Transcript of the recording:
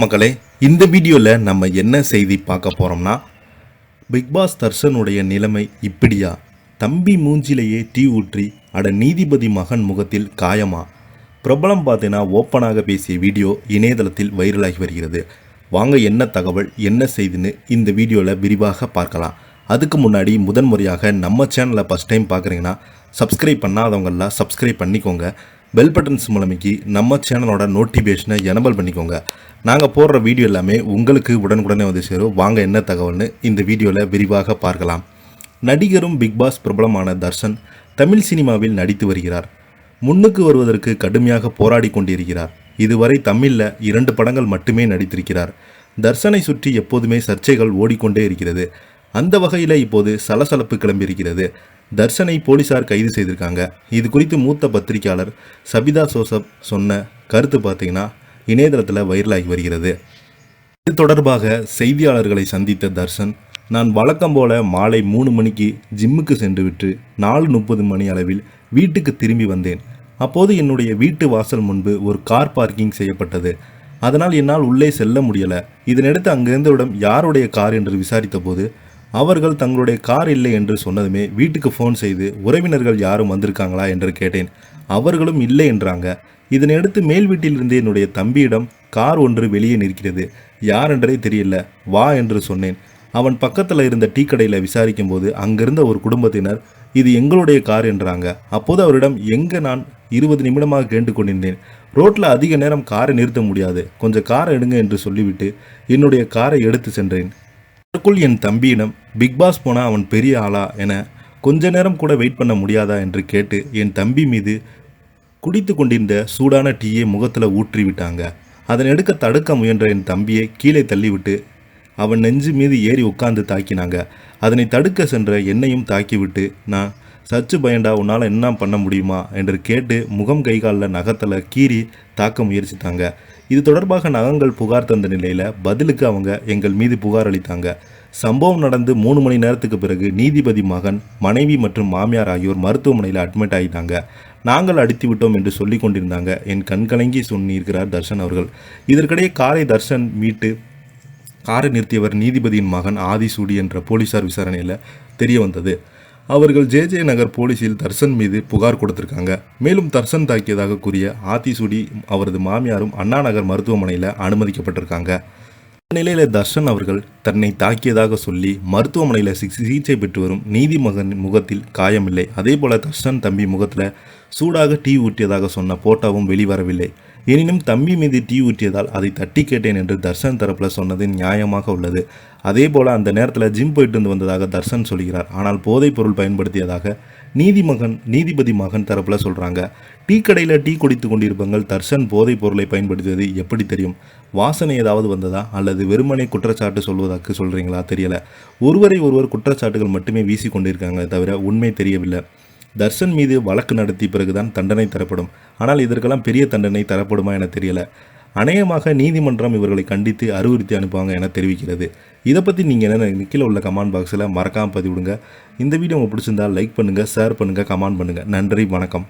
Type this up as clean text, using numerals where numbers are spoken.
மக்களே, இந்த வீடியோவில் நம்ம என்ன செய்தி பார்க்க போகிறோம்னா, பிக்பாஸ் தர்ஷனுடைய நிலைமை இப்படியா? தம்பி மூஞ்சிலேயே டீ ஊற்றி அட நீதிபதி மகன் முகத்தில் காயமா? பிரபலம் பார்த்தீங்கன்னா ஓப்பனாக பேசிய வீடியோ இணையதளத்தில் வைரலாகி வருகிறது. வாங்க என்ன தகவல் என்ன செய்தின்னு இந்த வீடியோவில் விரிவாக பார்க்கலாம். அதுக்கு முன்னாடி முதன்முறையாக நம்ம சேனலை ஃபஸ்ட் டைம் பார்க்குறீங்கன்னா சப்ஸ்கிரைப் பண்ணாதவங்கெல்லாம் சப்ஸ்கிரைப் பண்ணிக்கோங்க. பெல் பட்டன்ஸ் மூலமைக்கு நம்ம சேனலோட நோட்டிஃபிகேஷனை எனபிள் பண்ணிக்கோங்க. நாங்கள் போடுற வீடியோ எல்லாமே உங்களுக்கு உடனுக்குடனே வந்து சேரும். வாங்க என்ன தகவல்னு இந்த வீடியோவில் விரிவாக பார்க்கலாம். நடிகரும் பிக்பாஸ் பிரபலமான தர்ஷன் தமிழ் சினிமாவில் நடித்து வருகிறார். முன்னுக்கு வருவதற்கு கடுமையாக போராடி கொண்டிருக்கிறார். இதுவரை தமிழில் 2 படங்கள் மட்டுமே நடித்திருக்கிறார். தர்ஷனை சுற்றி எப்போதுமே சர்ச்சைகள் ஓடிக்கொண்டே இருக்கிறது. அந்த வகையில் இப்போது சலசலப்பு கிளம்பியிருக்கிறது. தர்ஷனை போலீசார் கைது செய்திருக்காங்க. இது குறித்து மூத்த பத்திரிகையாளர் சபிதா ஜோசப் சொன்ன கருத்து பார்த்தீங்கன்னா இணையதளத்தில் வைரலாகி வருகிறது. இது தொடர்பாக செய்தியாளர்களை சந்தித்த தர்ஷன், நான் வழக்கம் போல மாலை 3 மணிக்கு ஜிம்முக்கு சென்றுவிட்டு 4:30 மணி அளவில் வீட்டுக்கு திரும்பி வந்தேன். அப்போது என்னுடைய வீட்டு வாசல் முன்பு ஒரு கார் பார்க்கிங் செய்யப்பட்டது. அதனால் என்னால் உள்ளே செல்ல முடியலை. இதனடுத்து அங்கிருந்தவிடம் யாருடைய கார் என்று விசாரித்த போது அவர்கள் தங்களுடைய கார் இல்லை என்று சொன்னதுமே வீட்டுக்கு ஃபோன் செய்து உறவினர்கள் யாரும் வந்திருக்காங்களா என்று கேட்டேன். அவர்களும் இல்லை என்றாங்க. இதனையடுத்து மேல் வீட்டிலிருந்து என்னுடைய தம்பியிடம் கார் ஒன்று வெளியே நிற்கிறது, யார் என்றே தெரியல, வா என்று சொன்னேன். அவன் பக்கத்தில் இருந்த டீ கடையில் விசாரிக்கும் போது அங்கிருந்த ஒரு குடும்பத்தினர் இது எங்களுடைய கார் என்றாங்க. அப்போது அவரிடம் எங்கே நான் 20 நிமிடமாக கேட்டுக்கொண்டிருந்தேன். ரோட்டில் அதிக நேரம் காரை நிறுத்த முடியாது, கொஞ்சம் காரை எடுங்க என்று சொல்லிவிட்டு என்னுடைய காரை எடுத்து சென்றேன். அதற்குள் என் தம்பியிடம் பிக்பாஸ் போனால் அவன் பெரிய ஆளா என கொஞ்ச நேரம் கூட வெயிட் பண்ண முடியாதா என்று கேட்டு என் தம்பி மீது குடித்து கொண்டிருந்த சூடான டீயை முகத்தில் ஊற்றி விட்டாங்க. அதனை தடுக்க முயன்ற என் தம்பியை கீழே தள்ளிவிட்டு அவன் நெஞ்சு மீது ஏறி உட்கார்ந்து தாக்கினாங்க. அதனை தடுக்க சென்ற என்னையும் தாக்கிவிட்டு நான் சச்சு பயண்டா உன்னால் என்ன பண்ண முடியுமா என்று கேட்டு முகம் கைகாலில் நகத்தில் கீறி தாக்க முயற்சித்தாங்க. இது தொடர்பாக நகங்கள் புகார் தந்த நிலையில் பதிலுக்கு அவங்க எங்கள் மீது புகார் அளித்தாங்க. சம்பவம் நடந்து 3 மணி நேரத்துக்கு பிறகு நீதிபதி மகன், மனைவி மற்றும் மாமியார் ஆகியோர் மருத்துவமனையில் அட்மிட் ஆகிட்டாங்க. நாங்கள் அடித்து விட்டோம் என்று சொல்லி கொண்டிருந்தாங்க. என் கண்கலங்கி சொன்னிருக்கிறார் தர்ஷன் அவர்கள். இதற்கிடையே காரை தர்ஷன் மீட்டு காரை நிறுத்தியவர் நீதிபதியின் மகன் ஆதிசூடி என்ற போலீசார் விசாரணையில் தெரிய வந்தது. அவர்கள் ஜே நகர் போலீஸில் தர்ஷன் மீது புகார் கொடுத்திருக்காங்க. மேலும் தர்ஷன் தாக்கியதாக கூறிய ஆதிசூடி அவரது மாமியாரும் அண்ணா நகர் மருத்துவமனையில் அனுமதிக்கப்பட்டிருக்காங்க. இந்த நிலையில் தர்ஷன் அவர்கள் தன்னை தாக்கியதாக சொல்லி மருத்துவமனையில் சிகிச்சை பெற்று வரும் நீதிமகன் முகத்தில் காயமில்லை. அதே போல தர்ஷன் தம்பி முகத்தில் சூடாக டீ ஊற்றியதாக சொன்ன போட்டோவும் வெளிவரவில்லை. எனினும் தம்பி மீது டீ ஊற்றியதால் அதை தட்டி கேட்டேன் என்று தர்ஷன் தரப்பில் சொன்னது நியாயமாக உள்ளது. அதே போல் அந்த நேரத்தில் ஜிம் போயிட்டு வந்ததாக தர்ஷன் சொல்கிறார். ஆனால் போதைப் பொருள் பயன்படுத்தியதாக நீதிபதி மகன் தரப்பில் சொல்கிறாங்க. டீ கடையில் டீ குடித்து கொண்டிருப்பவங்கள் தர்ஷன் போதைப் பொருளை பயன்படுத்தியது எப்படி தெரியும்? வாசனை ஏதாவது வந்ததா அல்லது வெறுமனை குற்றச்சாட்டு சொல்வதற்கு சொல்கிறீங்களா தெரியல. ஒருவர் குற்றச்சாட்டுகள் மட்டுமே வீசி கொண்டிருக்காங்க தவிர உண்மை தெரியவில்லை. தர்ஷன் மீது வழக்கு நடத்திய பிறகுதான் தண்டனை தரப்படும். ஆனால் இதற்கெல்லாம் பெரிய தண்டனை தரப்படுமா என தெரியல. அநேகமாக நீதிமன்றம் இவர்களை கண்டித்து அறிவுறுத்தி அனுப்புவாங்க என தெரிவிக்கிறது. இதை பற்றி நீங்கள் என்ன கீழே உள்ள கமெண்ட் பாக்ஸில் மறக்காமல் பதிவிடுங்க. இந்த வீடியோ உங்களுக்கு பிடிச்சிருந்தால் லைக் பண்ணுங்கள், ஷேர் பண்ணுங்கள், கமெண்ட் பண்ணுங்கள். நன்றி, வணக்கம்.